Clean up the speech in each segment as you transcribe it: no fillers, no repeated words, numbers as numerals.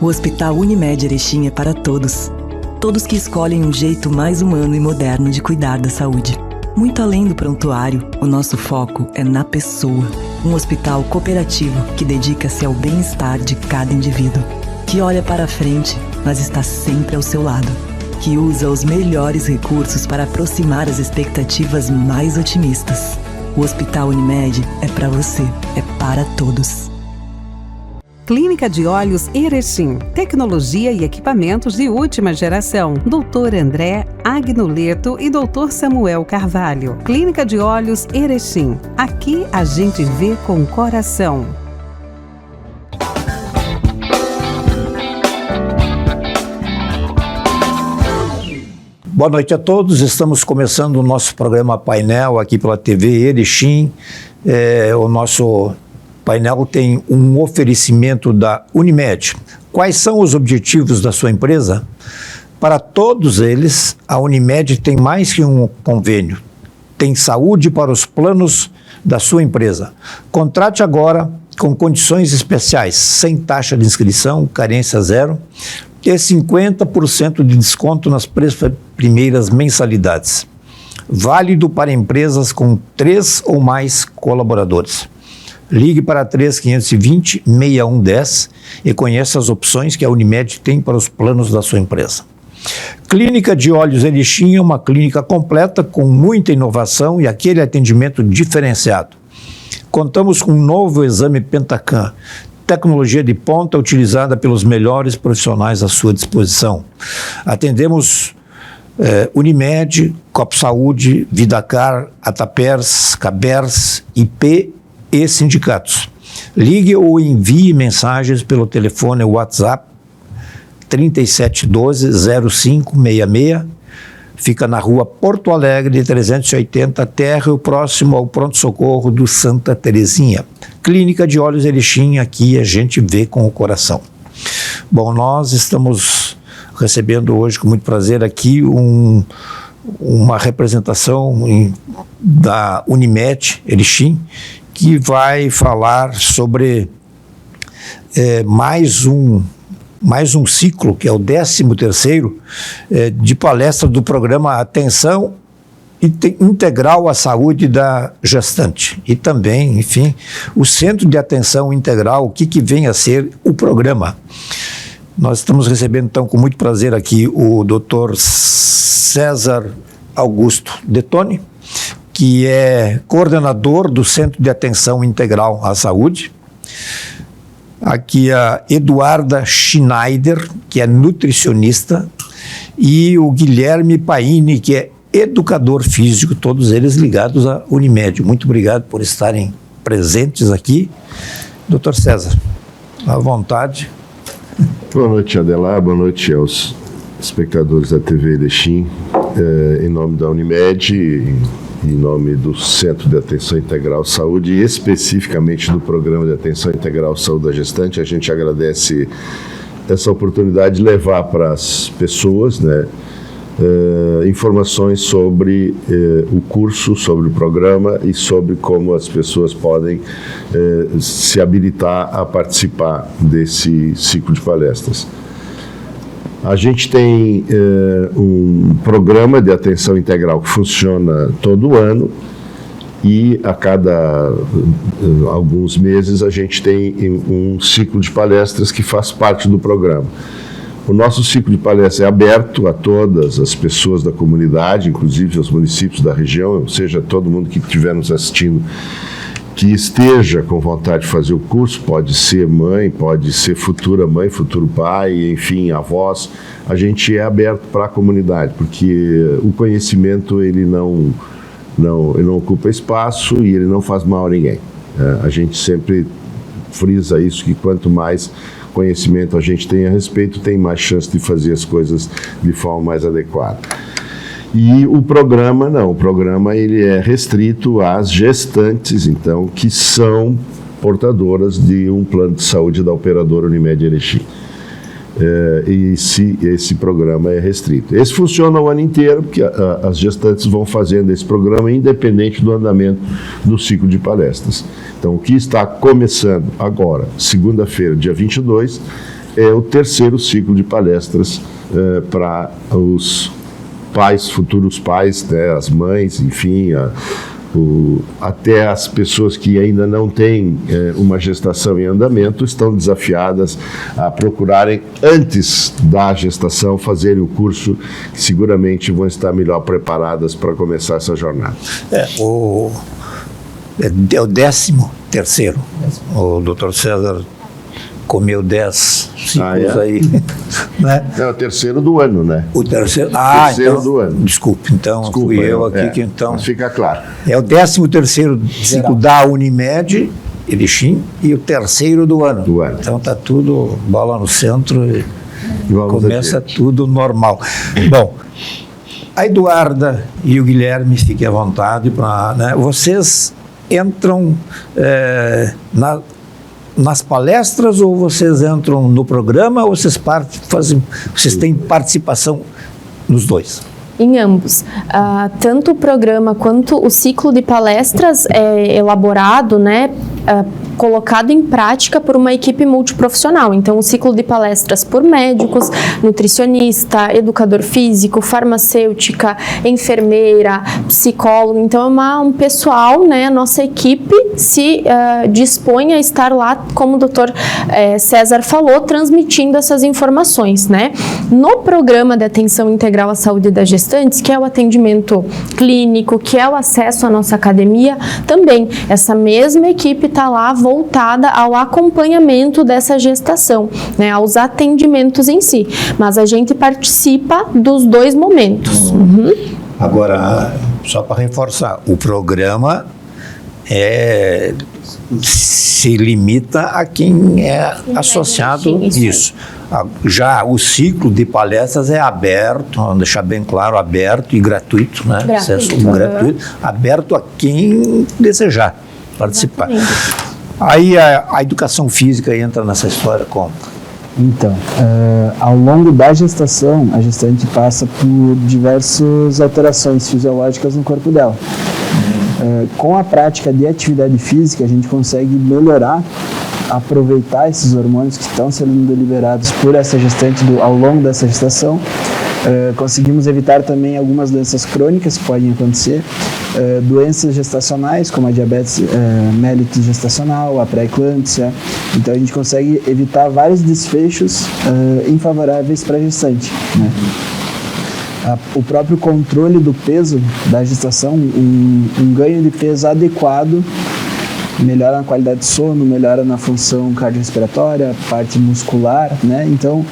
O Hospital Unimed Erechim é para todos. Todos que escolhem um jeito mais humano e moderno de cuidar da saúde. Muito além do prontuário, o nosso foco é na pessoa. Um hospital cooperativo que dedica-se ao bem-estar de cada indivíduo. Que olha para a frente, mas está sempre ao seu lado. Que usa os melhores recursos para aproximar as expectativas mais otimistas. O Hospital Unimed é para você, é para todos. Clínica de Olhos Erechim. Tecnologia e equipamentos de última geração. Dr. André Agnoleto e Dr. Samuel Carvalho. Clínica de Olhos Erechim. Aqui a gente vê com o coração. Boa noite a todos. Estamos começando o nosso programa Painel aqui pela TV Erechim. O nosso painel tem um oferecimento da Unimed. Quais são os objetivos da sua empresa? Para todos eles, a Unimed tem mais que um convênio. Tem saúde para os planos da sua empresa. Contrate agora com condições especiais, sem taxa de inscrição, carência zero, e 50% de desconto nas primeiras mensalidades. Válido para empresas com 3 ou mais colaboradores. Ligue para 3520-6110 e conheça as opções que a Unimed tem para os planos da sua empresa. Clínica de Olhos Erechim é uma clínica completa com muita inovação e aquele atendimento diferenciado. Contamos com um novo exame Pentacam, tecnologia de ponta utilizada pelos melhores profissionais à sua disposição. Atendemos Unimed, Copo Saúde, Vidacar, Atapers, Cabers, IP e sindicatos. Ligue ou envie mensagens pelo telefone WhatsApp 3712-0566. Fica na rua Porto Alegre, 380, térreo, próximo ao pronto-socorro do Santa Terezinha. Clínica de Olhos Erechim, aqui a gente vê com o coração. Bom, nós estamos recebendo hoje com muito prazer aqui uma representação da Unimed Erechim, que vai falar sobre mais um ciclo, que é o 13º, de palestra do programa Atenção Integral à Saúde da Gestante. E também, enfim, o Centro de Atenção Integral, o que vem a ser o programa. Nós estamos recebendo, então, com muito prazer aqui o Dr. César Augusto Detoni, que é coordenador do Centro de Atenção Integral à Saúde. Aqui a Eduarda Schneider, que é nutricionista, e o Guilherme Paini, que é educador físico, todos eles ligados à Unimed. Muito obrigado por estarem presentes aqui. Dr. César, à vontade. Boa noite, Adelar. Boa noite aos espectadores da TV Erechim. Em nome da Unimed, em nome do Centro de Atenção Integral à Saúde e especificamente do Programa de Atenção Integral à Saúde da Gestante, a gente agradece essa oportunidade de levar para as pessoas, informações sobre o curso, sobre o programa e sobre como as pessoas podem se habilitar a participar desse ciclo de palestras. A gente tem um programa de atenção integral que funciona todo ano e a cada alguns meses a gente tem um ciclo de palestras que faz parte do programa. O nosso ciclo de palestras é aberto a todas as pessoas da comunidade, inclusive aos municípios da região, ou seja, todo mundo que estiver nos assistindo que esteja com vontade de fazer o curso, pode ser mãe, pode ser futura mãe, futuro pai, enfim, avós. A gente é aberto para a comunidade, porque o conhecimento ele não ocupa espaço e ele não faz mal a ninguém. A gente sempre frisa isso, que quanto mais conhecimento a gente tem a respeito, tem mais chance de fazer as coisas de forma mais adequada. E o programa não, o programa ele é restrito às gestantes, então, que são portadoras de um plano de saúde da operadora Unimed Erechim. Esse programa é restrito. Esse funciona o ano inteiro, porque as gestantes vão fazendo esse programa independente do andamento do ciclo de palestras. Então, o que está começando agora, segunda-feira, dia 22, é o terceiro ciclo de palestras para os pais, futuros pais, né, as mães, enfim, até as pessoas que ainda não têm uma gestação em andamento estão desafiadas a procurarem, antes da gestação, fazerem o curso, que seguramente vão estar melhor preparadas para começar essa jornada. É o 13º. O Dr. César comeu 10 ciclos aí. Né? É o terceiro do ano, né? O terceiro, terceiro então, do ano. Desculpe, então fui eu aqui que então... Mas fica claro. É o 13º ciclo da Unimed, Erechim, e o terceiro do ano. Então está tudo bola no centro e começa tudo normal. Bom, a Eduarda e o Guilherme, fiquem à vontade, né? Vocês entram nas palestras ou vocês entram no programa ou vocês têm participação nos dois? Em ambos. Tanto o programa quanto o ciclo de palestras é elaborado, né, colocado em prática por uma equipe multiprofissional. Então, o ciclo de palestras por médicos, nutricionista, educador físico, farmacêutica, enfermeira, psicólogo. Então, é um pessoal, né, a nossa equipe se dispõe a estar lá, como o doutor César falou, transmitindo essas informações, né? No programa de atenção integral à saúde das gestantes, que é o atendimento clínico, que é o acesso à nossa academia, também essa mesma equipe está lá voltada ao acompanhamento dessa gestação, né, aos atendimentos em si. Mas a gente participa dos dois momentos. Agora, só para reforçar, o programa se limita a quem é associado isso. Já o ciclo de palestras é aberto, vamos deixar bem claro, aberto e gratuito, né? Acesso gratuito, aberto a quem desejar participar. Exatamente. Aí a educação física entra nessa história como? Então, ao longo da gestação, a gestante passa por diversas alterações fisiológicas no corpo dela. Com a prática de atividade física, a gente consegue melhorar, aproveitar esses hormônios que estão sendo liberados por essa gestante ao longo dessa gestação. Conseguimos evitar também algumas doenças crônicas que podem acontecer, doenças gestacionais, como a diabetes mellitus gestacional, a pré-eclâmpsia. Então, a gente consegue evitar vários desfechos infavoráveis para a gestante, né? O próprio controle do peso da gestação, um ganho de peso adequado, melhora na qualidade de sono, melhora na função cardiorrespiratória, parte muscular, né? Então,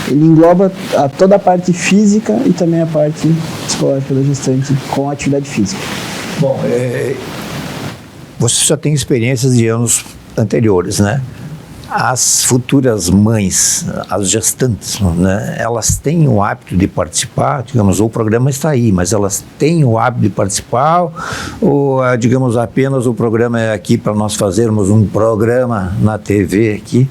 ele engloba toda a parte física e também a parte psicológica da gestante com a atividade física. Bom, você já tem experiências de anos anteriores, né? As futuras mães, as gestantes, né, elas têm o hábito de participar, digamos, o programa está aí, mas elas têm o hábito de participar ou, digamos, apenas o programa é aqui para nós fazermos um programa na TV aqui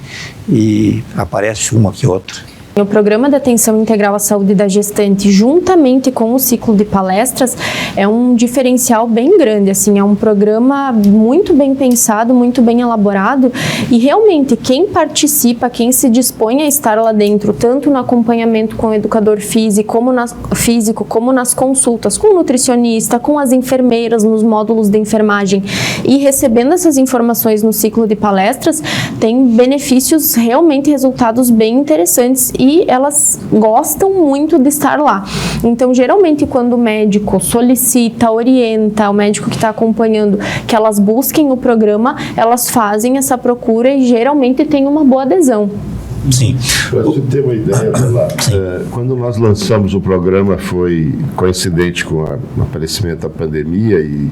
e aparece uma que outra? O programa de atenção integral à saúde da gestante, juntamente com o ciclo de palestras, é um diferencial bem grande, assim, é um programa muito bem pensado, muito bem elaborado e realmente quem participa, quem se dispõe a estar lá dentro, tanto no acompanhamento com o educador físico, como nas consultas com o nutricionista, com as enfermeiras nos módulos de enfermagem e recebendo essas informações no ciclo de palestras, tem benefícios, realmente resultados bem interessantes e elas gostam muito de estar lá. Então, geralmente, quando o médico solicita, orienta, o médico que está acompanhando, que elas busquem o programa, elas fazem essa procura e geralmente tem uma boa adesão. Sim. Para você ter uma ideia, quando nós lançamos o programa foi coincidente com o aparecimento da pandemia e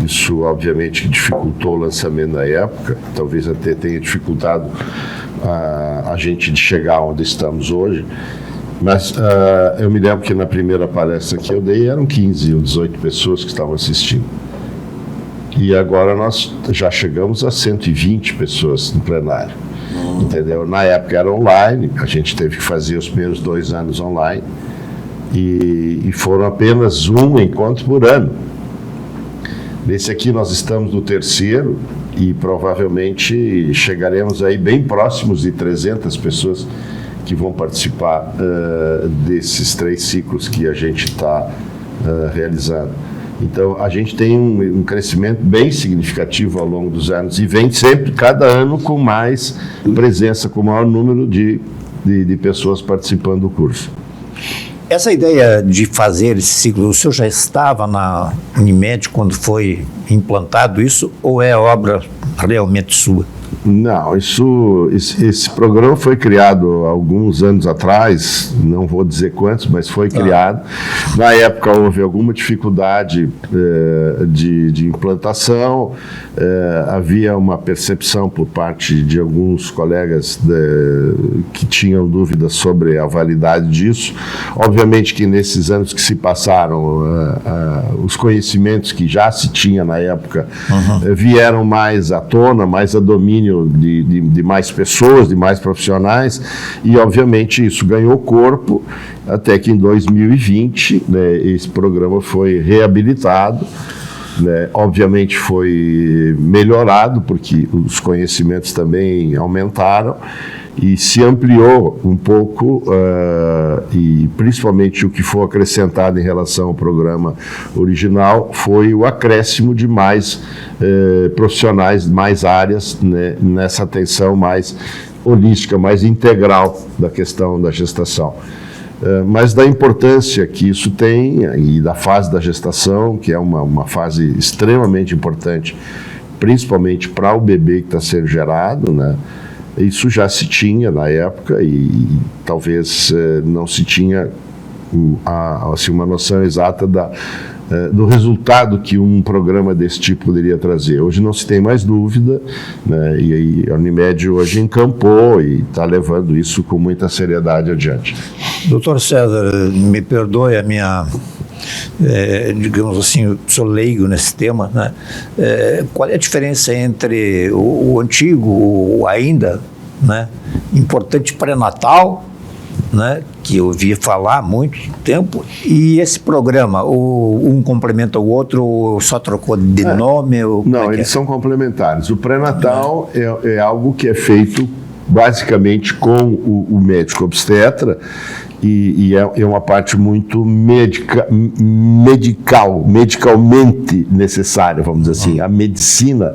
isso obviamente dificultou o lançamento na época, talvez até tenha dificultado a gente de chegar onde estamos hoje, mas eu me lembro que na primeira palestra que eu dei eram 15 ou 18 pessoas que estavam assistindo. E agora nós já chegamos a 120 pessoas no plenário. Entendeu? Na época era online, a gente teve que fazer os primeiros 2 anos online e foram apenas um encontro por ano. Nesse aqui nós estamos no terceiro e provavelmente chegaremos aí bem próximos de 300 pessoas que vão participar desses 3 ciclos que a gente está realizando. Então, a gente tem um crescimento bem significativo ao longo dos anos e vem sempre, cada ano, com mais presença, com maior número de pessoas participando do curso. Essa ideia de fazer esse ciclo, o senhor já estava na Unimed quando foi implantado isso, ou é obra realmente sua? Não, esse programa foi criado há alguns anos atrás, não vou dizer quantos, mas foi criado. Na época houve alguma dificuldade de implantação, havia uma percepção por parte de alguns colegas que tinham dúvidas sobre a validade disso. Obviamente que nesses anos que se passaram, os conhecimentos que já se tinha na época vieram mais à tona, mais a domínio de mais pessoas, de mais profissionais, e obviamente isso ganhou corpo até que em 2020, né, esse programa foi reabilitado, né, obviamente foi melhorado porque os conhecimentos também aumentaram e se ampliou um pouco, e principalmente o que foi acrescentado em relação ao programa original foi o acréscimo de mais profissionais, mais áreas, né, nessa atenção mais holística, mais integral da questão da gestação. Mas da importância que isso tem e da fase da gestação, que é uma fase extremamente importante, principalmente para o bebê que está sendo gerado, né? Isso já se tinha na época e talvez não se tinha assim, uma noção exata do resultado que um programa desse tipo poderia trazer. Hoje não se tem mais dúvida, né, e aí a Unimed hoje encampou e está levando isso com muita seriedade adiante. Doutor César, me perdoe a minha... digamos assim, sou leigo nesse tema, né? Qual é a diferença entre o antigo, o ainda, né, importante pré-natal, né, que eu ouvi falar há muito tempo, e esse programa, um complementa o outro, ou só trocou de nome? Não, eles são complementares. O pré-natal é algo que é feito basicamente com o médico obstetra, e é uma parte muito medicalmente necessária, vamos dizer assim. A medicina,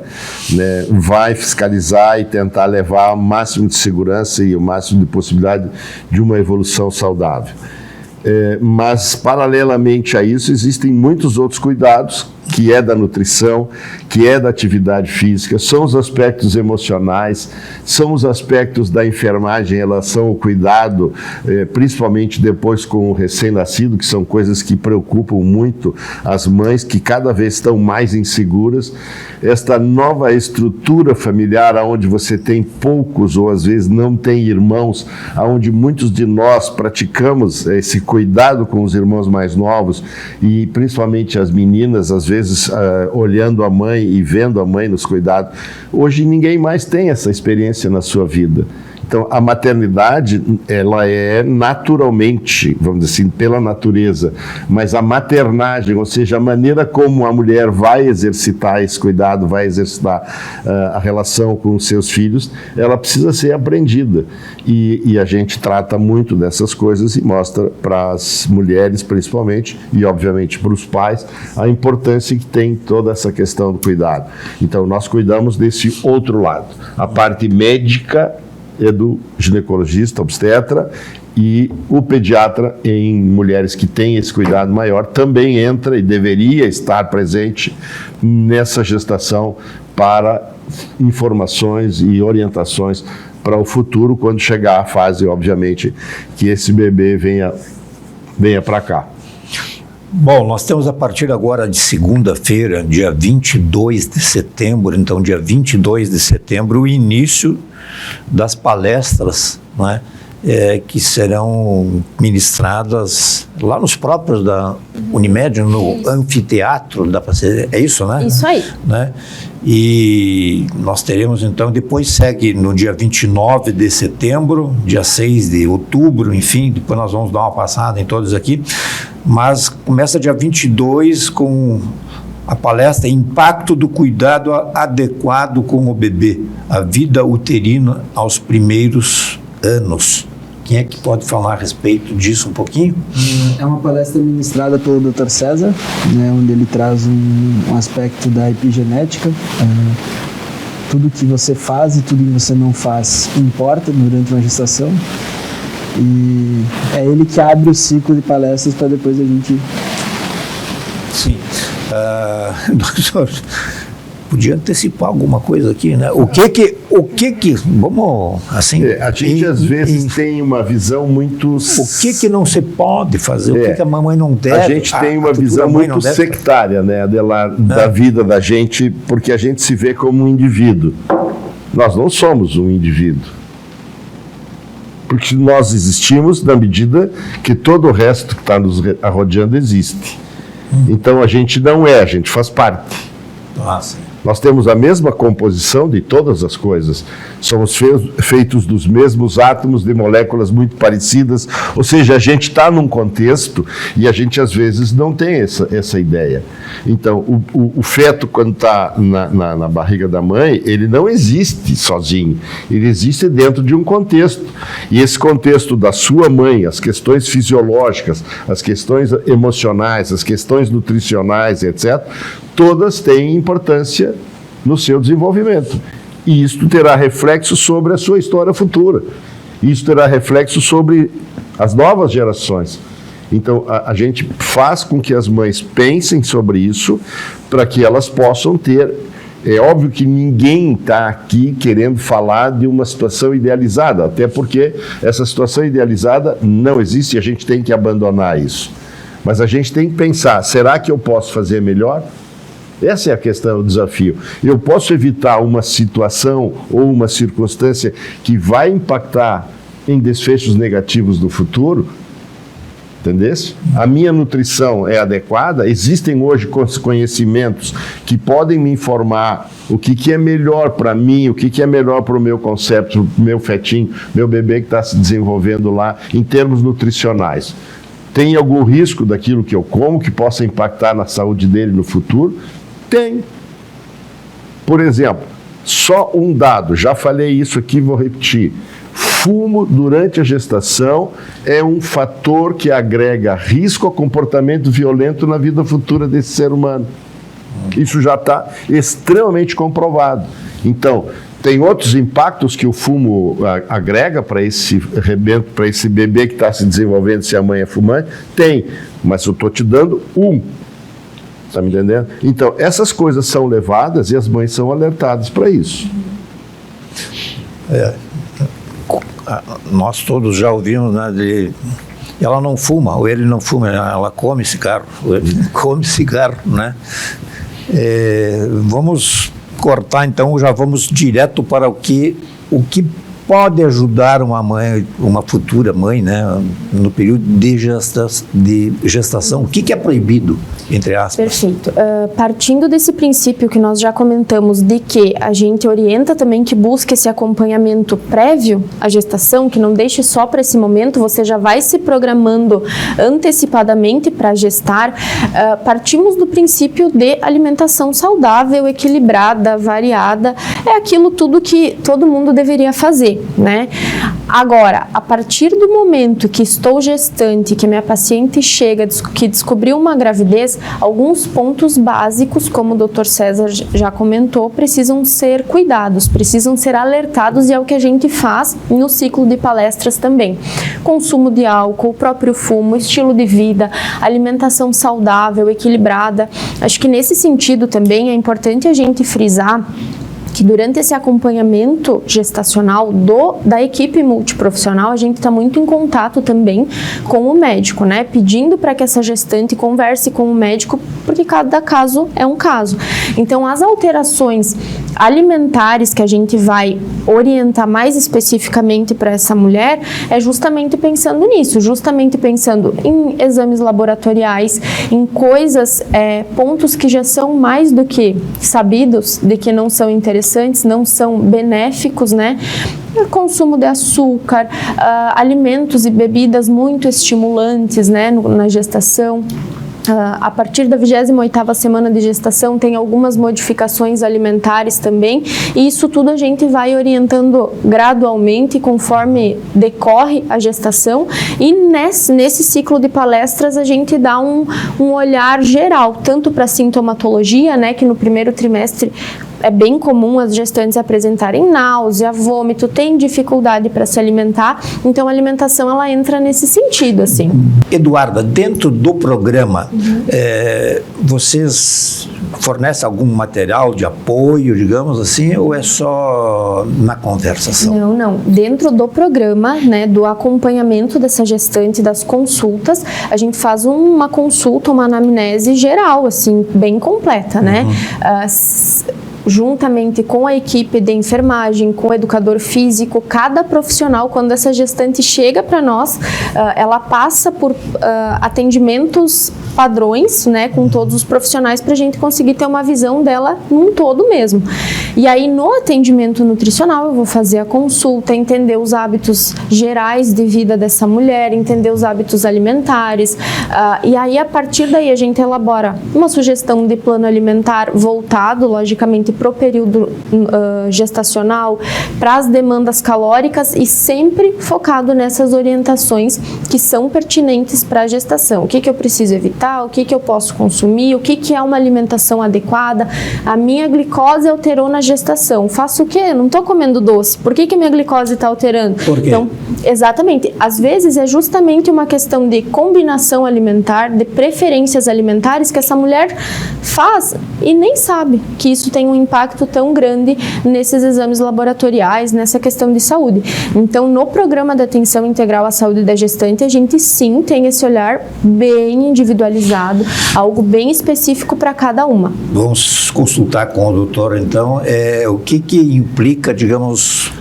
né, vai fiscalizar e tentar levar o máximo de segurança e o máximo de possibilidade de uma evolução saudável. Mas, paralelamente a isso, existem muitos outros cuidados, que é da nutrição, que é da atividade física, são os aspectos emocionais, são os aspectos da enfermagem em relação ao cuidado, principalmente depois com o recém-nascido, que são coisas que preocupam muito as mães, que cada vez estão mais inseguras. Esta nova estrutura familiar, onde você tem poucos ou às vezes não tem irmãos, onde muitos de nós praticamos esse cuidado com os irmãos mais novos, e principalmente as meninas, às vezes olhando a mãe e vendo a mãe nos cuidados. Hoje ninguém mais tem essa experiência na sua vida. Então, a maternidade, ela é naturalmente, vamos dizer assim, pela natureza, mas a maternagem, ou seja, a maneira como a mulher vai exercitar esse cuidado, vai exercitar a relação com os seus filhos, ela precisa ser aprendida. E a gente trata muito dessas coisas e mostra para as mulheres, principalmente, e obviamente para os pais, a importância que tem toda essa questão do cuidado. Então, nós cuidamos desse outro lado. A parte médica é do ginecologista, obstetra, e o pediatra, em mulheres que têm esse cuidado maior, também entra e deveria estar presente nessa gestação para informações e orientações para o futuro, quando chegar a fase, obviamente, que esse bebê venha para cá. Bom, nós temos a partir agora de segunda-feira, dia 22 de setembro, então dia 22 de setembro, o início das palestras, né, que serão ministradas lá nos próprios da Unimed, no anfiteatro, dá para ser, é isso, né? Isso aí. Né? E nós teremos, então, depois segue no dia 29 de setembro, dia 6 de outubro, enfim, depois nós vamos dar uma passada em todos aqui, mas começa dia 22 com a palestra Impacto do Cuidado Adequado com o Bebê, a vida uterina aos primeiros anos. Quem é que pode falar a respeito disso um pouquinho? É uma palestra ministrada pelo Dr. César, né, onde ele traz um aspecto da epigenética. Tudo que você faz e tudo que você não faz importa durante uma gestação. E é ele que abre o ciclo de palestras para depois a gente... Sim. Doutor, podia antecipar alguma coisa aqui, né? O que vamos, assim... A gente, às vezes, tem uma visão muito... O que não se pode fazer? O que a mamãe não deve? A gente tem uma visão muito sectária, né, Adelar, da vida da gente, porque a gente se vê como um indivíduo. Nós não somos um indivíduo. Porque nós existimos na medida que todo o resto que está nos rodeando existe. Então a gente não é, a gente faz parte. Nossa. Nós temos a mesma composição de todas as coisas. Somos feitos dos mesmos átomos de moléculas muito parecidas. Ou seja, a gente está num contexto e a gente às vezes não tem essa ideia. Então, o feto, quando está na barriga da mãe, ele não existe sozinho. Ele existe dentro de um contexto. E esse contexto da sua mãe, as questões fisiológicas, as questões emocionais, as questões nutricionais, etc., todas têm importância no seu desenvolvimento. E isso terá reflexo sobre a sua história futura. Isso terá reflexo sobre as novas gerações. Então, a gente faz com que as mães pensem sobre isso para que elas possam ter... É óbvio que ninguém está aqui querendo falar de uma situação idealizada, até porque essa situação idealizada não existe e a gente tem que abandonar isso. Mas a gente tem que pensar, será que eu posso fazer melhor? Essa é a questão, o desafio. Eu posso evitar uma situação ou uma circunstância que vai impactar em desfechos negativos no futuro? Entendesse? A minha nutrição é adequada? Existem hoje conhecimentos que podem me informar o que é melhor para mim, o que é melhor para o meu conceito, o meu fetinho, meu bebê que está se desenvolvendo lá, em termos nutricionais. Tem algum risco daquilo que eu como que possa impactar na saúde dele no futuro? Tem. Por exemplo, só um dado, já falei isso aqui, vou repetir. Fumo durante a gestação é um fator que agrega risco a comportamento violento na vida futura desse ser humano. Isso já está extremamente comprovado. Então, tem outros impactos que o fumo agrega para esse rebento, para esse bebê que está se desenvolvendo se a mãe é fumante? Tem, mas eu estou te dando um. Está me entendendo? Então, essas coisas são levadas e as mães são alertadas para isso. Nós todos já ouvimos, né, ela não fuma, ou ele não fuma, ela come cigarro, ou ele come cigarro, né? Vamos cortar, então, já vamos direto para o que pode ajudar uma mãe, uma futura mãe, né, no período de gestação. O que é proibido, entre aspas? Perfeito. Partindo desse princípio que nós já comentamos, de que a gente orienta também que busque esse acompanhamento prévio à gestação, que não deixe só para esse momento, você já vai se programando antecipadamente para gestar, partimos do princípio de alimentação saudável, equilibrada, variada, é aquilo tudo que todo mundo deveria fazer, né? Agora, a partir do momento que estou gestante, que minha paciente chega, que descobriu uma gravidez, alguns pontos básicos, como o Dr. César já comentou, precisam ser cuidados, precisam ser alertados, e é o que a gente faz no ciclo de palestras também. Consumo de álcool, o próprio fumo, estilo de vida, alimentação saudável, equilibrada. Acho que nesse sentido também é importante a gente frisar que durante esse acompanhamento gestacional da equipe multiprofissional, a gente está muito em contato também com o médico, né? Pedindo para que essa gestante converse com o médico, porque cada caso é um caso. Então, as alterações alimentares que a gente vai orientar mais especificamente para essa mulher é justamente pensando nisso, justamente pensando em exames laboratoriais, em coisas, pontos que já são mais do que sabidos, de que não são interessantes, não são benéficos, né? Consumo de açúcar, alimentos e bebidas muito estimulantes, né, na gestação. A partir da 28ª semana de gestação tem algumas modificações alimentares também, e isso tudo a gente vai orientando gradualmente conforme decorre a gestação, e nesse ciclo de palestras a gente dá um olhar geral, tanto para a sintomatologia, né, que no primeiro trimestre é bem comum as gestantes apresentarem náusea, vômito, tem dificuldade para se alimentar, então a alimentação ela entra nesse sentido, assim. Eduarda, dentro do programa, vocês fornecem algum material de apoio, digamos assim, ou é só na conversação? Não. Dentro do programa, né, do acompanhamento dessa gestante, das consultas, a gente faz uma consulta, uma anamnese geral, assim, bem completa, né? Juntamente com a equipe de enfermagem, com o educador físico, cada profissional, quando essa gestante chega para nós, ela passa por atendimentos padrões, né, com todos os profissionais, para a gente conseguir ter uma visão dela num todo mesmo. E aí, no atendimento nutricional, eu vou fazer a consulta, entender os hábitos gerais de vida dessa mulher, entender os hábitos alimentares, e aí, a partir daí, a gente elabora uma sugestão de plano alimentar voltado, logicamente, para o período gestacional, para as demandas calóricas, e sempre focado nessas orientações que são pertinentes para a gestação. O que eu preciso evitar, o que eu posso consumir, o que é uma alimentação adequada. A minha glicose alterou na gestação. Faço o quê? Não estou comendo doce. Por que minha glicose está alterando? Por quê? Então, exatamente. Às vezes é justamente uma questão de combinação alimentar, de preferências alimentares que essa mulher faz e nem sabe que isso tem um impacto tão grande nesses exames laboratoriais, nessa questão de saúde. Então, no programa de atenção integral à saúde da gestante, a gente sim tem esse olhar bem individualizado, algo bem específico para cada uma. Vamos consultar com o doutor, então, o que implica, digamos,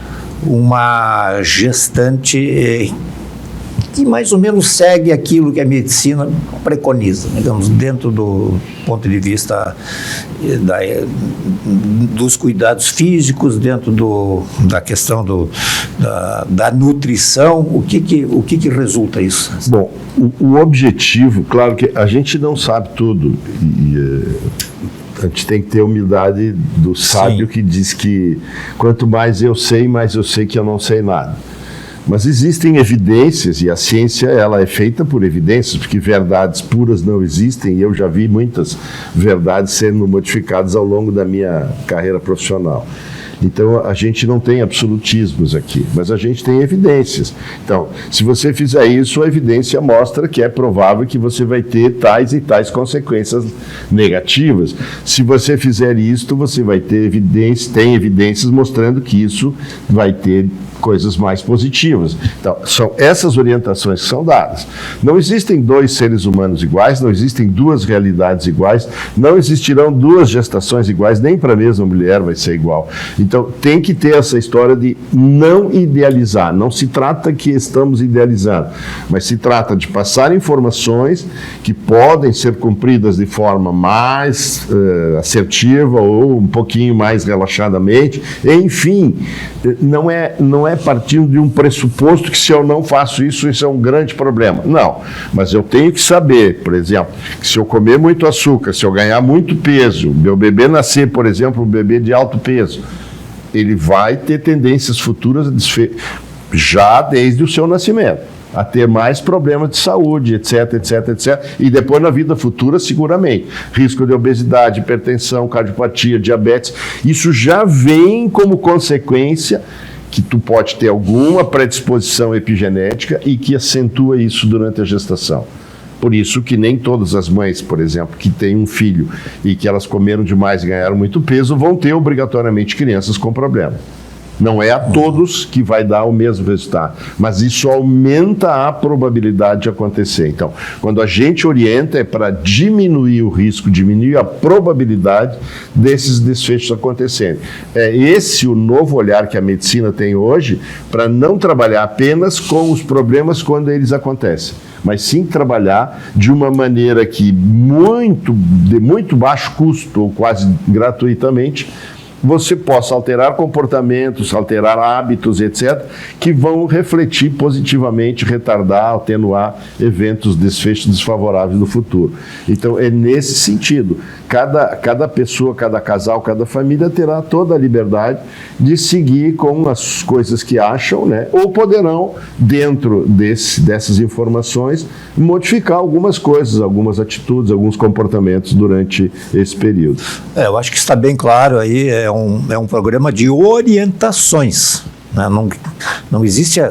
uma gestante que mais ou menos segue aquilo que a medicina preconiza, digamos, dentro do ponto de vista dos cuidados físicos, dentro da questão da nutrição. O que resulta isso? Bom, o objetivo, claro que a gente não sabe tudo, a gente tem que ter a humildade do sábio. Sim. Que diz que quanto mais eu sei que eu não sei nada. Mas existem evidências, e a ciência ela é feita por evidências, porque verdades puras não existem, e eu já vi muitas verdades sendo modificadas ao longo da minha carreira profissional. Então, a gente não tem absolutismos aqui, mas a gente tem evidências. Então, se você fizer isso, a evidência mostra que é provável que você vai ter tais e tais consequências negativas. Se você fizer isto, você vai ter tem evidências mostrando que isso vai ter coisas mais positivas. Então, são essas orientações que são dadas. Não existem dois seres humanos iguais, não existem duas realidades iguais, não existirão duas gestações iguais, nem para a mesma mulher vai ser igual. Então, tem que ter essa história de não idealizar. Não se trata que estamos idealizando, mas se trata de passar informações que podem ser cumpridas de forma mais assertiva ou um pouquinho mais relaxadamente. Enfim, não é partindo de um pressuposto que se eu não faço isso é um grande problema. Não, mas eu tenho que saber, por exemplo, que se eu comer muito açúcar, se eu ganhar muito peso, meu bebê nascer, por exemplo, um bebê de alto peso, ele vai ter tendências futuras já desde o seu nascimento, a ter mais problemas de saúde, etc, etc, etc. E depois na vida futura, seguramente. Risco de obesidade, hipertensão, cardiopatia, diabetes. Isso já vem como consequência que tu pode ter alguma predisposição epigenética e que acentua isso durante a gestação. Por isso que nem todas as mães, por exemplo, que têm um filho e que elas comeram demais e ganharam muito peso, vão ter obrigatoriamente crianças com problema. Não é a todos que vai dar o mesmo resultado, mas isso aumenta a probabilidade de acontecer. Então, quando a gente orienta, é para diminuir o risco, diminuir a probabilidade desses desfechos acontecerem. É esse o novo olhar que a medicina tem hoje, para não trabalhar apenas com os problemas quando eles acontecem, mas sim trabalhar de uma maneira que de muito baixo custo, ou quase gratuitamente, você possa alterar comportamentos, alterar hábitos, etc., que vão refletir positivamente, retardar, atenuar eventos, desfechos desfavoráveis no futuro. Então, é nesse sentido. Cada pessoa, cada casal, cada família terá toda a liberdade de seguir com as coisas que acham, né? Ou poderão, dentro dessas informações, modificar algumas coisas, algumas atitudes, alguns comportamentos durante esse período. Eu acho que está bem claro aí, é um programa de orientações, né? Não existe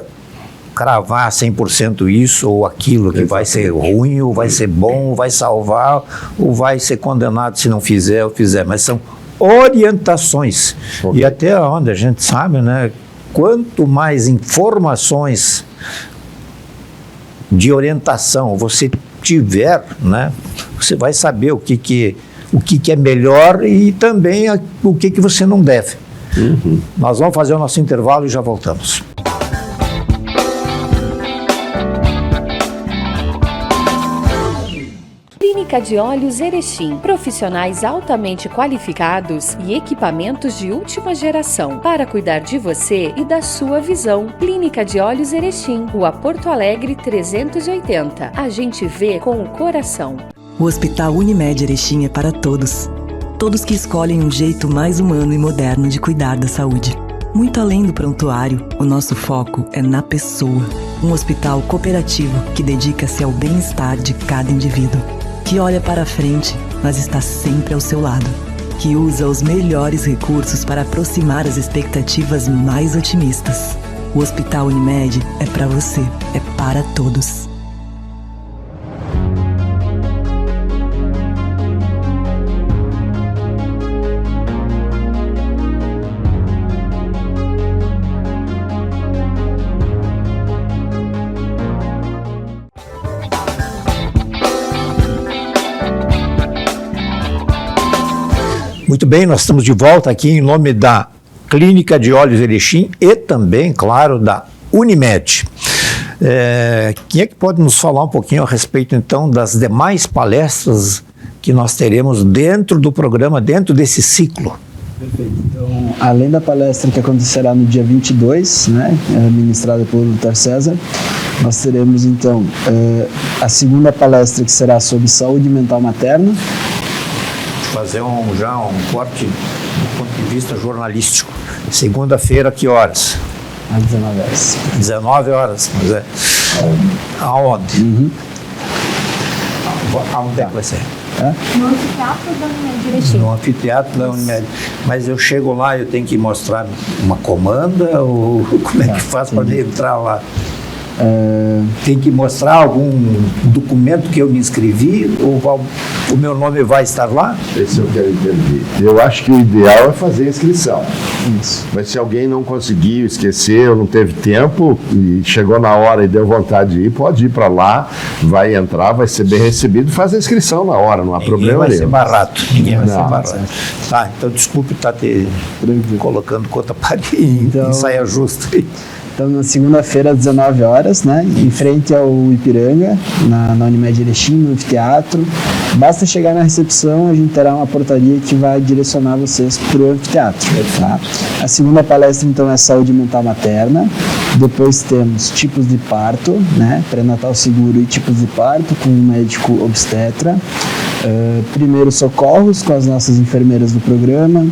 cravar 100% isso ou aquilo, que vai ser ruim, ou vai ser bom, ou vai salvar, ou vai ser condenado se não fizer ou fizer, mas são orientações. E até onde a gente sabe, né, quanto mais informações de orientação você tiver, né, você vai saber o que é melhor e também o que você não deve. Nós vamos fazer o nosso intervalo e já voltamos. Clínica de Olhos Erechim, profissionais altamente qualificados e equipamentos de última geração para cuidar de você e da sua visão. Clínica de Olhos Erechim, Rua Porto Alegre 380. A gente vê com o coração. O Hospital Unimed Erechim é para todos. Todos que escolhem um jeito mais humano e moderno de cuidar da saúde. Muito além do prontuário, o nosso foco é na pessoa. Um hospital cooperativo que dedica-se ao bem-estar de cada indivíduo. Que olha para frente, mas está sempre ao seu lado. Que usa os melhores recursos para aproximar as expectativas mais otimistas. O Hospital Unimed é para você, é para todos. Muito bem, nós estamos de volta aqui em nome da Clínica de Olhos Erechim e também, claro, da Unimed. Quem é que pode nos falar um pouquinho a respeito, então, das demais palestras que nós teremos dentro do programa, dentro desse ciclo? Perfeito. Então, além da palestra que acontecerá no dia 22, né, ministrada pelo Dr. César, nós teremos, então, a segunda palestra que será sobre saúde mental materna. Fazer já um corte do ponto de vista jornalístico. Segunda-feira, que horas? Às 19 horas. 19 horas, mas aonde? Aonde é que vai ser? No anfiteatro da Unimed Erechim. No anfiteatro da Unimed. Mas eu chego lá, eu tenho que mostrar uma comanda ou como é que faz para entrar lá? Tem que mostrar algum documento que eu me inscrevi ou o meu nome vai estar lá? Esse eu quero entender. Eu acho que o ideal é fazer a inscrição. Isso. Mas se alguém não conseguiu, esqueceu, não teve tempo e chegou na hora e deu vontade de ir, pode ir para lá, vai entrar, vai ser bem recebido e faz a inscrição na hora, não há problema nenhum. Ninguém vai ser barato. Tá, então desculpe estar te colocando conta em saia justa. Então, na segunda-feira, às 19 horas, né, em frente ao Ipiranga, na Unimed Erechim, no anfiteatro. Basta chegar na recepção, a gente terá uma portaria que vai direcionar vocês para o anfiteatro. Tá? A segunda palestra, então, é saúde mental materna. Depois temos tipos de parto, né, pré-natal seguro e tipos de parto, com um médico obstetra. Primeiros socorros, com as nossas enfermeiras do programa.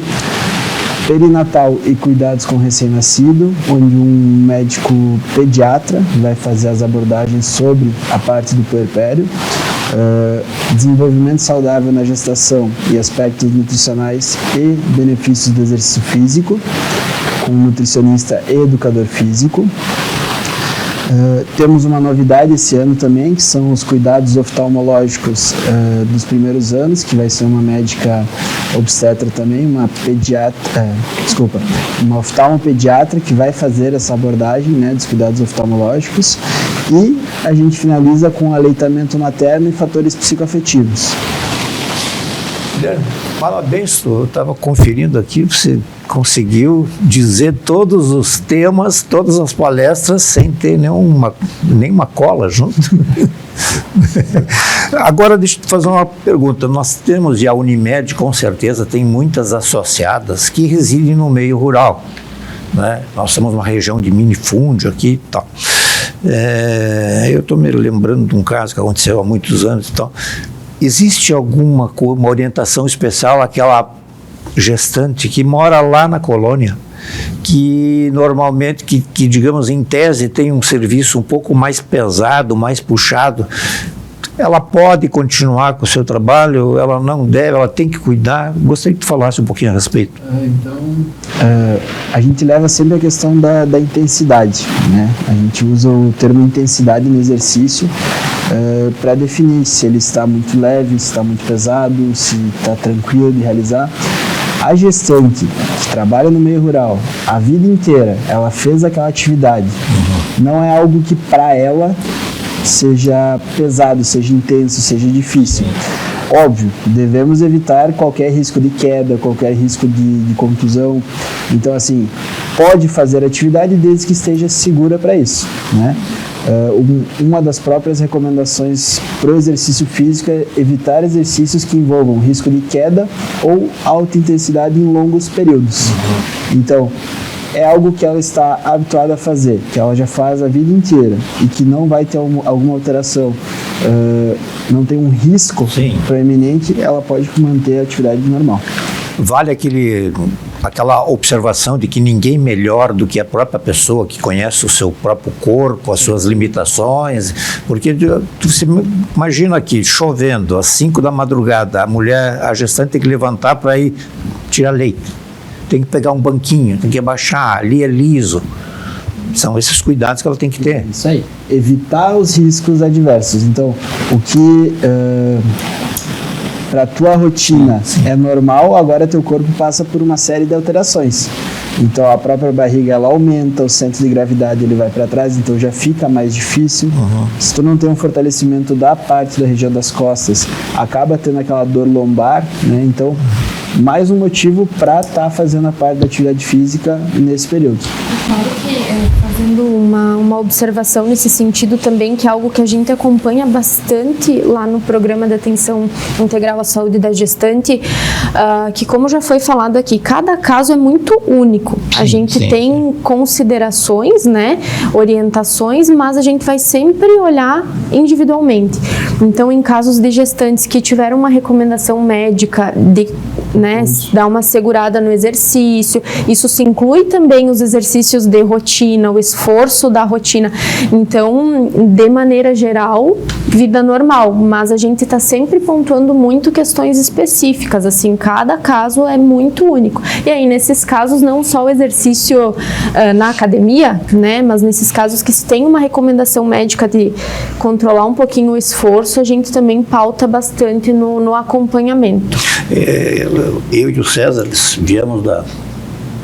Perinatal e cuidados com recém-nascido, onde um médico pediatra vai fazer as abordagens sobre a parte do puerpério, desenvolvimento saudável na gestação e aspectos nutricionais e benefícios do exercício físico, com um nutricionista e educador físico. Temos uma novidade esse ano também, que são os cuidados oftalmológicos dos primeiros anos, que vai ser uma médica obstetra também, uma oftalmopediatra que vai fazer essa abordagem, né, dos cuidados oftalmológicos. E a gente finaliza com aleitamento materno e fatores psicoafetivos. Parabéns, eu estava conferindo aqui, você conseguiu dizer todos os temas, todas as palestras, sem ter nenhuma cola junto. Agora, deixa eu te fazer uma pergunta. Nós temos, e a Unimed, com certeza, tem muitas associadas que residem no meio rural, né? Nós temos uma região de minifúndio aqui e tal. Eu estou me lembrando de um caso que aconteceu há muitos anos e tal. Existe uma orientação especial àquela gestante que mora lá na colônia, que normalmente, que digamos, em tese, tem um serviço um pouco mais pesado, mais puxado? Ela pode continuar com o seu trabalho? Ela não deve? Ela tem que cuidar? Gostaria que tu falasse um pouquinho a respeito. A gente leva sempre a questão da intensidade, né? A gente usa o termo intensidade no exercício para definir se ele está muito leve, se está muito pesado, se está tranquilo de realizar. A gestante que trabalha no meio rural a vida inteira, ela fez aquela atividade, não é algo que para ela seja pesado, seja intenso, seja difícil. Óbvio, devemos evitar qualquer risco de queda, qualquer risco de contusão. Então, assim, pode fazer atividade desde que esteja segura para isso, né? Uma das próprias recomendações para o exercício físico é evitar exercícios que envolvam risco de queda ou alta intensidade em longos períodos. Então, é algo que ela está habituada a fazer, que ela já faz a vida inteira e que não vai ter alguma alteração, não tem um risco proeminente, ela pode manter a atividade normal. Vale aquela observação de que ninguém melhor do que a própria pessoa que conhece o seu próprio corpo, as suas limitações, porque você imagina aqui, chovendo, às 5 da madrugada, a gestante tem que levantar para ir tirar leite, tem que pegar um banquinho, tem que abaixar, ali é liso. São esses cuidados que ela tem que ter. Isso aí, evitar os riscos adversos. Então, o que para a tua rotina é normal, agora teu corpo passa por uma série de alterações. Então a própria barriga ela aumenta, o centro de gravidade ele vai para trás, então já fica mais difícil. Se tu não tem um fortalecimento da parte da região das costas, acaba tendo aquela dor lombar, né? Então, mais um motivo para estar fazendo a parte da atividade física nesse período. Claro que, fazendo uma observação nesse sentido também, que é algo que a gente acompanha bastante lá no programa de atenção integral à saúde da gestante, que como já foi falado aqui, cada caso é muito único. A gente tem considerações, né, orientações, mas a gente vai sempre olhar individualmente. Então, em casos de gestantes que tiveram uma recomendação médica de, né, dar uma segurada no exercício, isso se inclui também os exercícios de rotina, o esforço da rotina. Então, de maneira geral, vida normal, mas a gente está sempre pontuando muito questões específicas, assim, cada caso é muito único. E aí, nesses casos, não só o exercício na academia, né, mas nesses casos que se tem uma recomendação médica de controlar um pouquinho o esforço, a gente também pauta bastante no acompanhamento. Eu e o César viemos da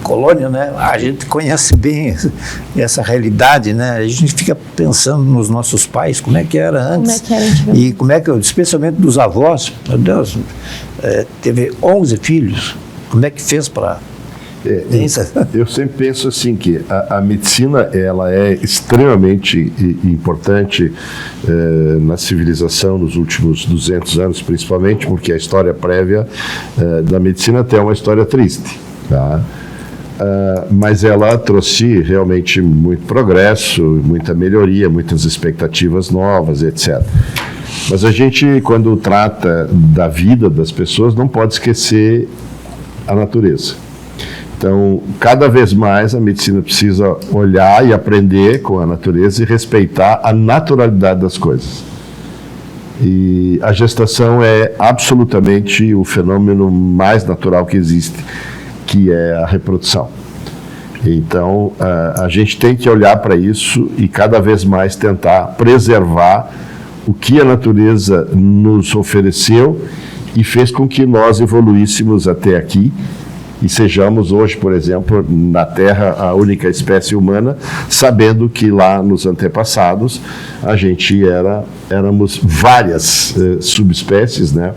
colônia, né? A gente conhece bem essa realidade, né? A gente fica pensando nos nossos pais, como é que era antes. Como é que era, e como é que, especialmente dos avós, meu Deus, teve 11 filhos, como é que fez para... Eu sempre penso assim que a medicina ela é extremamente importante na civilização nos últimos 200 anos, principalmente porque a história prévia da medicina até é uma história triste, tá? Mas ela trouxe realmente muito progresso, muita melhoria, muitas expectativas novas, etc. Mas a gente, quando trata da vida das pessoas, não pode esquecer a natureza. Então, cada vez mais a medicina precisa olhar e aprender com a natureza e respeitar a naturalidade das coisas. E a gestação é absolutamente o fenômeno mais natural que existe, que é a reprodução. Então, a gente tem que olhar para isso e cada vez mais tentar preservar o que a natureza nos ofereceu e fez com que nós evoluíssemos até aqui. e sejamos hoje, por exemplo, na Terra a única espécie humana, sabendo que lá nos antepassados a gente éramos várias subespécies, né?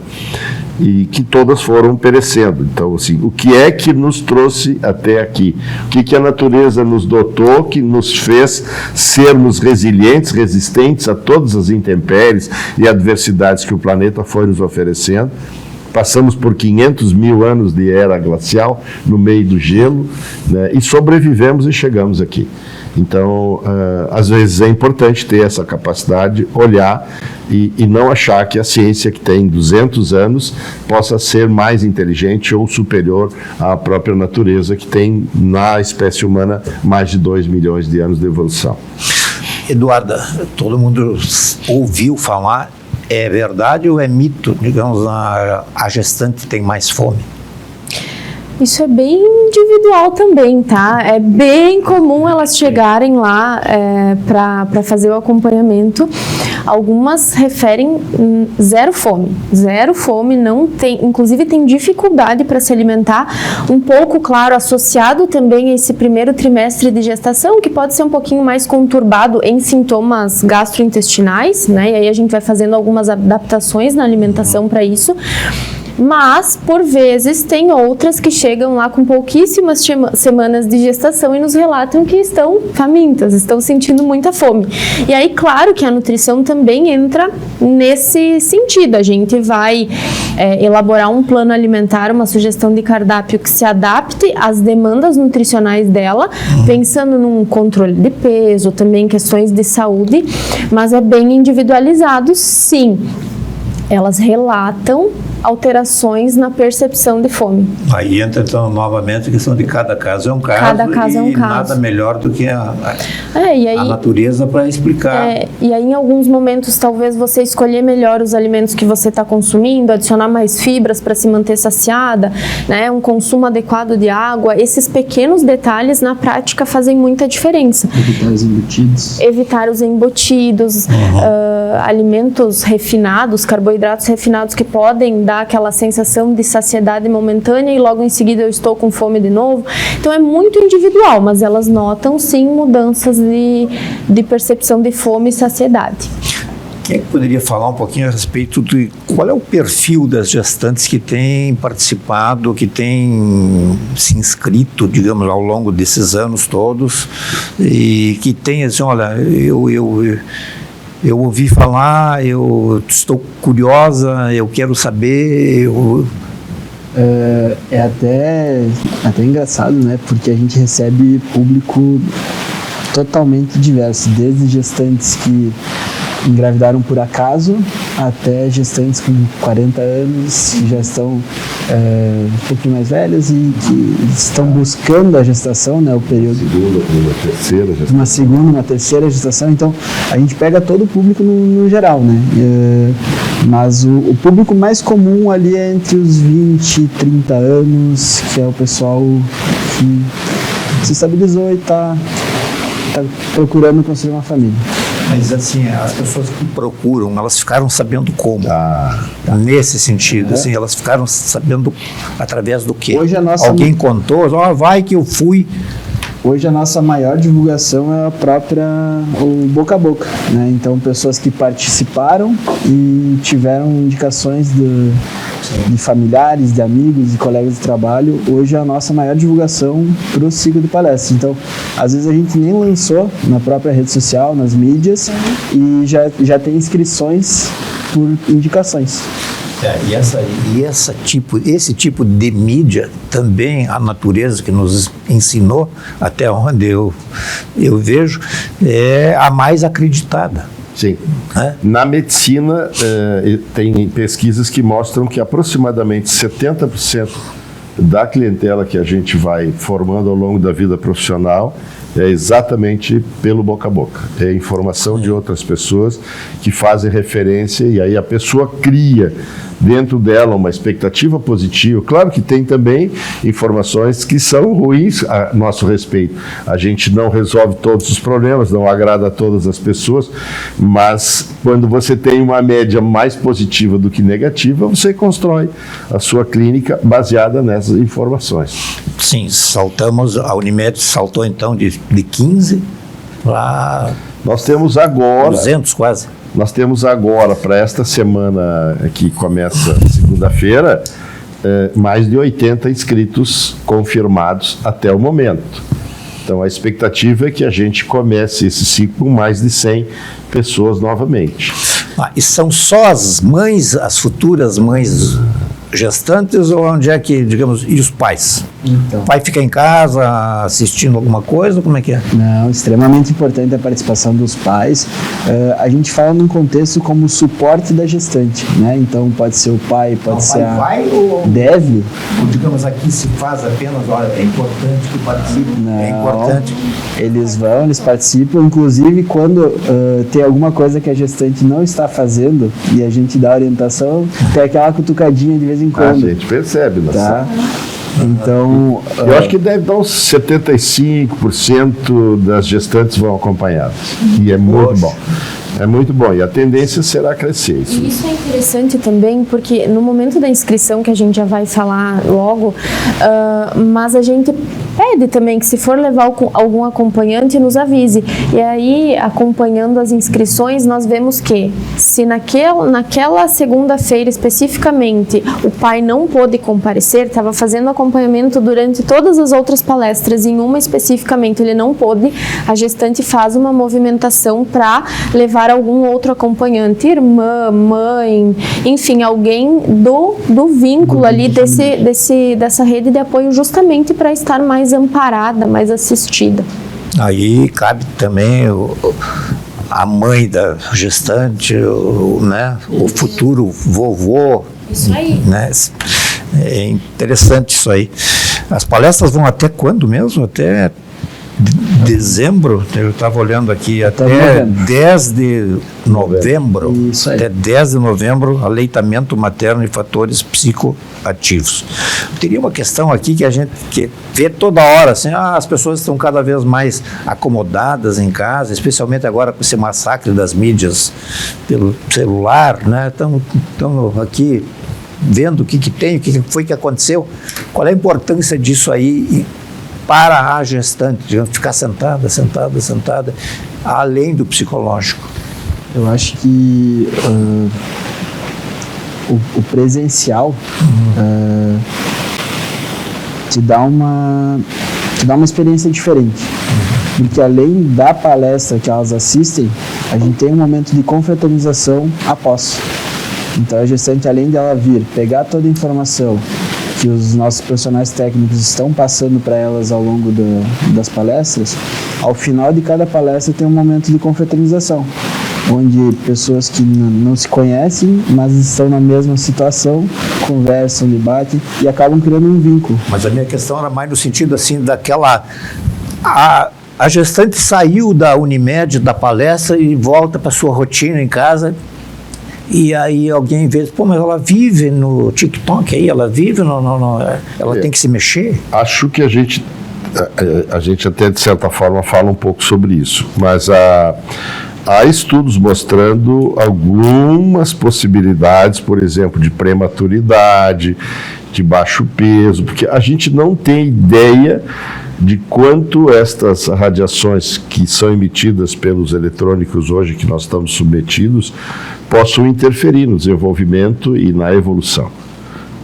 E que todas foram perecendo. Então, assim, o que é que nos trouxe até aqui? O que a natureza nos dotou, que nos fez sermos resilientes, resistentes a todas as intempéries e adversidades que o planeta foi nos oferecendo? Passamos por 500 mil anos de era glacial, no meio do gelo, né, e sobrevivemos e chegamos aqui. Então, às vezes é importante ter essa capacidade, olhar e não achar que a ciência que tem 200 anos possa ser mais inteligente ou superior à própria natureza, que tem na espécie humana mais de 2 milhões de anos de evolução. Eduarda, todo mundo ouviu falar, é verdade ou é mito, digamos, a gestante tem mais fome? Isso é bem individual também, tá? É bem comum elas chegarem lá para fazer o acompanhamento. Algumas referem zero fome, não tem, inclusive tem dificuldade para se alimentar, um pouco, claro, associado também a esse primeiro trimestre de gestação, que pode ser um pouquinho mais conturbado em sintomas gastrointestinais, né? E aí a gente vai fazendo algumas adaptações na alimentação para isso. Mas, por vezes, tem outras que chegam lá com pouquíssimas semanas de gestação e nos relatam que estão famintas, estão sentindo muita fome. E aí, claro que a nutrição também entra nesse sentido. A gente vai elaborar um plano alimentar, uma sugestão de cardápio que se adapte às demandas nutricionais dela, pensando num controle de peso, também questões de saúde, mas é bem individualizado, sim. Elas relatam alterações na percepção de fome. Aí entra, então, novamente a questão de cada caso é um caso, cada caso é um caso. Nada melhor do que a natureza para explicar. E aí, em alguns momentos, talvez você escolher melhor os alimentos que você está consumindo, adicionar mais fibras para se manter saciada, né? Um consumo adequado de água, esses pequenos detalhes, na prática, fazem muita diferença. Evitar os embutidos, alimentos refinados, carboidratos refinados que podem dar aquela sensação de saciedade momentânea e logo em seguida eu estou com fome de novo. Então é muito individual, mas elas notam sim mudanças de percepção de fome e saciedade. Quem é que poderia falar um pouquinho a respeito de qual é o perfil das gestantes que têm participado, que têm se inscrito, digamos, ao longo desses anos todos e que tem assim, olha, eu ouvi falar, eu estou curiosa, eu quero saber. É até engraçado, né? Porque a gente recebe público totalmente diverso, desde gestantes que engravidaram por acaso até gestantes com 40 anos que já estão um pouquinho mais velhas e que estão buscando a gestação, né, o período uma segunda, uma terceira gestação. Então a gente pega todo o público no geral, né? Mas o público mais comum ali é entre os 20 e 30 anos, que é o pessoal que se estabilizou e está procurando construir uma família. Mas assim, as pessoas que procuram, elas ficaram sabendo como? Nesse sentido, assim, elas ficaram sabendo através do quê? Hoje alguém contou, vai que eu fui. Hoje a nossa maior divulgação é o boca a boca, né? Então pessoas que participaram e tiveram indicações de familiares, de amigos, de colegas de trabalho. Hoje é a nossa maior divulgação para o ciclo de palestras. Então, às vezes a gente nem lançou na própria rede social, nas mídias, e já tem inscrições por indicações. Esse tipo de mídia também a natureza que nos ensinou, até onde eu vejo, é a mais acreditada. Sim. Na medicina, tem pesquisas que mostram que aproximadamente 70% da clientela que a gente vai formando ao longo da vida profissional é exatamente pelo boca a boca. É informação de outras pessoas que fazem referência e aí a pessoa cria dentro dela uma expectativa positiva. Claro que tem também informações que são ruins a nosso respeito. A gente não resolve todos os problemas, não agrada a todas as pessoas, mas quando você tem uma média mais positiva do que negativa, você constrói a sua clínica baseada nessas informações. Sim, a Unimed saltou então de 15 para... Nós temos agora... 200 quase. Nós temos agora, para esta semana que começa segunda-feira, mais de 80 inscritos confirmados até o momento. Então, a expectativa é que a gente comece esse ciclo com mais de 100 pessoas novamente. E são só as mães, as futuras mães gestantes, ou onde é que, digamos, e os pais? Então. O pai fica em casa assistindo alguma coisa, como é que é? Não, extremamente importante a participação dos pais. A gente fala num contexto como suporte da gestante, né? Então pode ser o pai, pode ser a... vai ou... Deve. Ou, digamos, aqui se faz apenas, olha, é importante que participe, não, é importante. Eles participam, inclusive quando tem alguma coisa que a gestante não está fazendo e a gente dá orientação, tem aquela cutucadinha de vez em quando. A gente percebe, né? Tá? Então... Eu acho que deve dar uns 75% das gestantes vão acompanhadas. E é muito bom. É muito bom. E a tendência será crescer. Isso é interessante também, porque no momento da inscrição, que a gente já vai falar logo, mas a gente pede também que, se for levar algum acompanhante, nos avise. E aí, acompanhando as inscrições, nós vemos que, se naquela segunda-feira especificamente o pai não pôde comparecer, estava fazendo acompanhamento durante todas as outras palestras, e em uma especificamente ele não pôde, a gestante faz uma movimentação para levar algum outro acompanhante, irmã, mãe, enfim, alguém do vínculo ali dessa rede de apoio, justamente para estar mais amparada, mais assistida. Aí cabe também a mãe da gestante, o futuro vovô. Isso aí. Né? É interessante isso aí. As palestras vão até quando mesmo? Até dezembro? Eu estava olhando aqui, até 10 de novembro. Isso aí. Até 10 de novembro, aleitamento materno e fatores psicoativos. Teria uma questão aqui que a gente vê toda hora, assim, as pessoas estão cada vez mais acomodadas em casa, especialmente agora com esse massacre das mídias pelo celular, né? Estão aqui vendo o que tem, o que foi que aconteceu, qual é a importância disso aí para a gestante, digamos, ficar sentada, além do psicológico. Eu acho que o presencial te dá uma experiência diferente. Porque além da palestra que elas assistem, a gente tem um momento de confraternização após. Então a gestante, além dela vir, pegar toda a informação que os nossos profissionais técnicos estão passando para elas ao longo das palestras, ao final de cada palestra tem um momento de confraternização, onde pessoas que não se conhecem, mas estão na mesma situação, conversam, debatem e acabam criando um vínculo. Mas a minha questão era mais no sentido assim daquela... A gestante saiu da Unimed, da palestra, e volta para sua rotina em casa. E aí alguém vê, mas ela vive no TikTok aí, ela vive ela tem que se mexer? Acho que a gente até, de certa forma, fala um pouco sobre isso, mas há estudos mostrando algumas possibilidades, por exemplo, de prematuridade, de baixo peso, porque a gente não tem ideia de quanto estas radiações que são emitidas pelos eletrônicos hoje, que nós estamos submetidos, possam interferir no desenvolvimento e na evolução.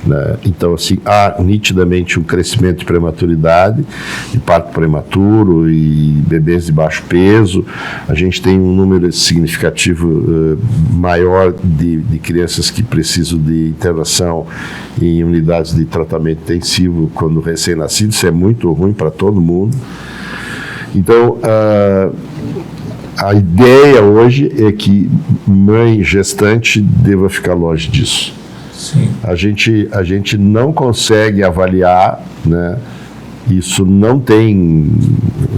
Né? Então, assim, há nitidamente um crescimento de prematuridade, de parto prematuro e bebês de baixo peso. A gente tem um número significativo maior de crianças que precisam de internação em unidades de tratamento intensivo quando recém-nascido. Isso é muito ruim para todo mundo. Então, a ideia hoje é que mãe gestante deva ficar longe disso. Sim. A gente não consegue avaliar, né? Isso não tem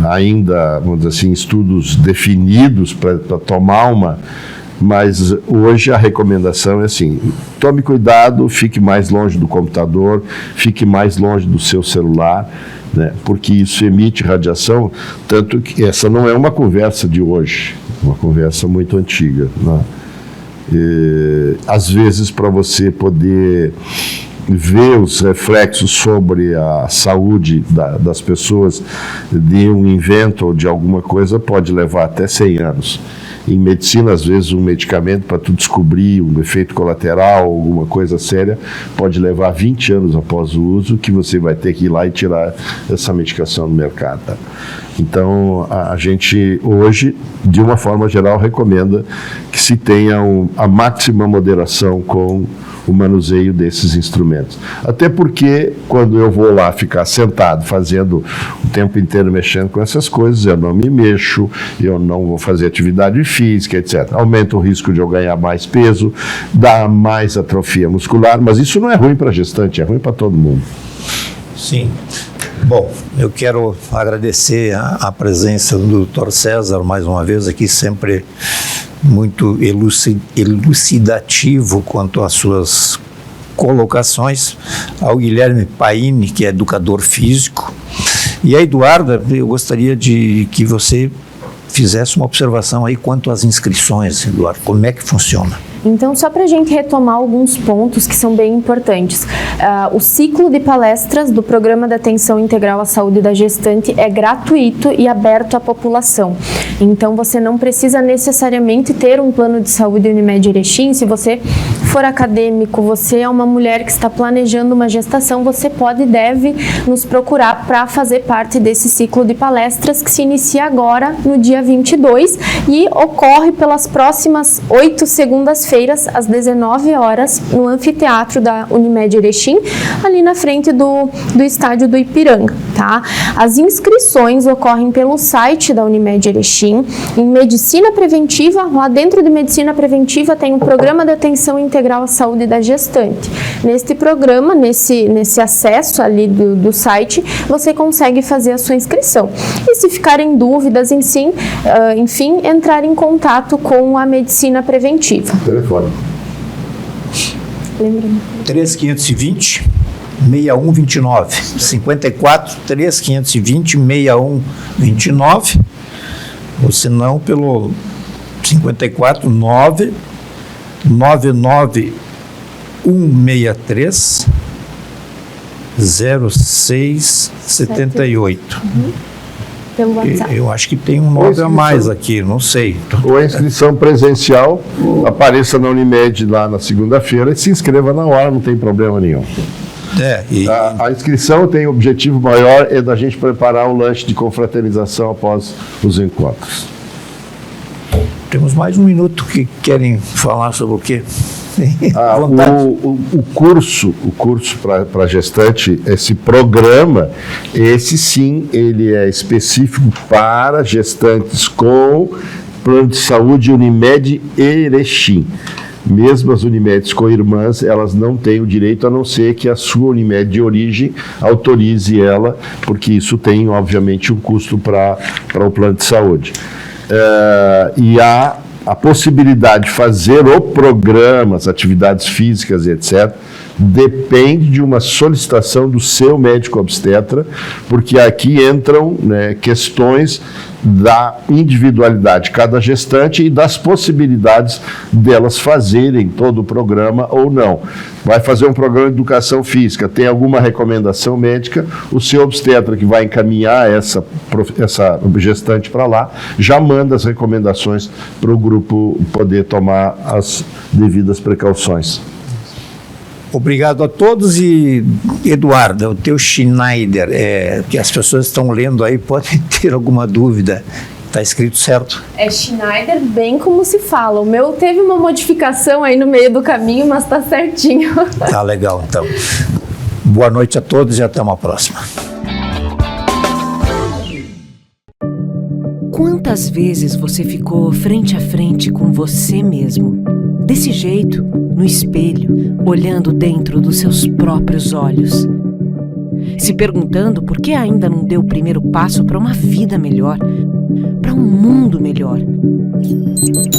ainda, vamos dizer assim, estudos definidos para tomar Mas hoje a recomendação é assim: tome cuidado, fique mais longe do computador, fique mais longe do seu celular, né, porque isso emite radiação, tanto que essa não é uma conversa de hoje, uma conversa muito antiga, né? Às vezes, para você poder ver os reflexos sobre a saúde das pessoas de um invento ou de alguma coisa pode levar até 100 anos. Em medicina, às vezes, um medicamento para tu descobrir um efeito colateral, alguma coisa séria, pode levar 20 anos após o uso, que você vai ter que ir lá e tirar essa medicação do mercado. Tá? Então, a gente hoje, de uma forma geral, recomenda que se tenha a máxima moderação com o manuseio desses instrumentos. Até porque, quando eu vou lá ficar sentado, fazendo o tempo inteiro mexendo com essas coisas, eu não me mexo, eu não vou fazer atividade física, etc. Aumenta o risco de eu ganhar mais peso, dá mais atrofia muscular, mas isso não é ruim para a gestante, é ruim para todo mundo. Sim. Bom, eu quero agradecer a presença do Dr. César mais uma vez aqui, sempre muito elucidativo quanto às suas colocações, ao Guilherme Paini, que é educador físico, e a Eduarda, eu gostaria de que você fizesse uma observação aí quanto às inscrições, Eduardo, como é que funciona? Então, só para a gente retomar alguns pontos que são bem importantes. O ciclo de palestras do Programa de Atenção Integral à Saúde da Gestante é gratuito e aberto à população. Então, você não precisa necessariamente ter um plano de saúde Unimed Erechim. Se você for acadêmico, você é uma mulher que está planejando uma gestação, você pode e deve nos procurar para fazer parte desse ciclo de palestras que se inicia agora, no dia 22, e ocorre pelas próximas 8 segundas-feiras, às 19 horas, no anfiteatro da Unimed Erechim, ali na frente do estádio do Ipiranga, tá? As inscrições ocorrem pelo site da Unimed Erechim, em Medicina Preventiva. Lá dentro de Medicina Preventiva tem o Programa de Atenção Integral à Saúde da Gestante. Neste programa, nesse acesso ali do site, você consegue fazer a sua inscrição. E se ficarem dúvidas, enfim, entrar em contato com a Medicina Preventiva. Telefone. 3520 6129 54 3520 6129, ou se não pelo 54 9 99 163 0678. Pelo WhatsApp. Eu acho que tem um 9 a mais aqui, não sei. Ou a inscrição presencial, apareça na Unimed lá na segunda-feira e se inscreva na hora, não tem problema nenhum. A inscrição tem o objetivo maior, é da gente preparar o lanche de confraternização após os encontros. Temos mais um minuto. Que querem falar sobre o quê? O curso para gestante, esse programa, esse sim, ele é específico para gestantes com plano de saúde Unimed Erechim. Mesmo as Unimedes com irmãs, elas não têm o direito, a não ser que a sua Unimed de origem autorize ela, porque isso tem, obviamente, um custo para o plano de saúde. E há a possibilidade de fazer o programa, as atividades físicas, etc., depende de uma solicitação do seu médico obstetra, porque aqui entram, né, questões da individualidade de cada gestante e das possibilidades delas fazerem todo o programa ou não. Vai fazer um programa de educação física, tem alguma recomendação médica, o seu obstetra que vai encaminhar essa gestante para lá, já manda as recomendações para o grupo poder tomar as devidas precauções. Obrigado a todos. E, Eduardo, o teu Schneider, que as pessoas estão lendo aí, podem ter alguma dúvida. Está escrito certo? É Schneider, bem como se fala. O meu teve uma modificação aí no meio do caminho, mas está certinho. Tá legal, então. Boa noite a todos e até uma próxima. Quantas vezes você ficou frente a frente com você mesmo? Desse jeito, no espelho, olhando dentro dos seus próprios olhos. se perguntando por que ainda não deu o primeiro passo para uma vida melhor, para um mundo melhor.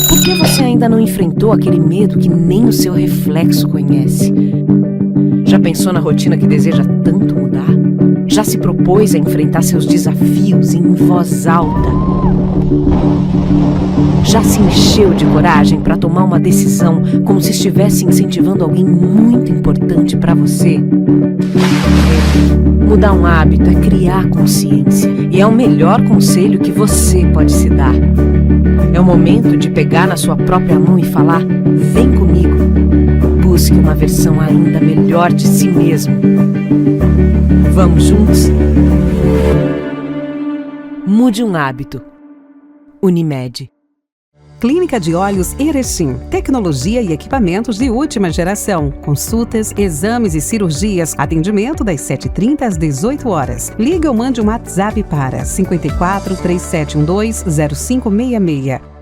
Por que você ainda não enfrentou aquele medo que nem o seu reflexo conhece? Já pensou na rotina que deseja tanto mudar? Já se propôs a enfrentar seus desafios em voz alta? Já se encheu de coragem para tomar uma decisão como se estivesse incentivando alguém muito importante para você? Mudar um hábito é criar consciência e é o melhor conselho que você pode se dar. É o momento de pegar na sua própria mão e falar: vem comigo. Busque uma versão ainda melhor de si mesmo. Vamos juntos? Mude um hábito. Unimed. Clínica de Olhos Erechim. Tecnologia e equipamentos de última geração. Consultas, exames e cirurgias. Atendimento das 7h30 às 18 horas. Liga ou mande um WhatsApp para 54 3712 0566.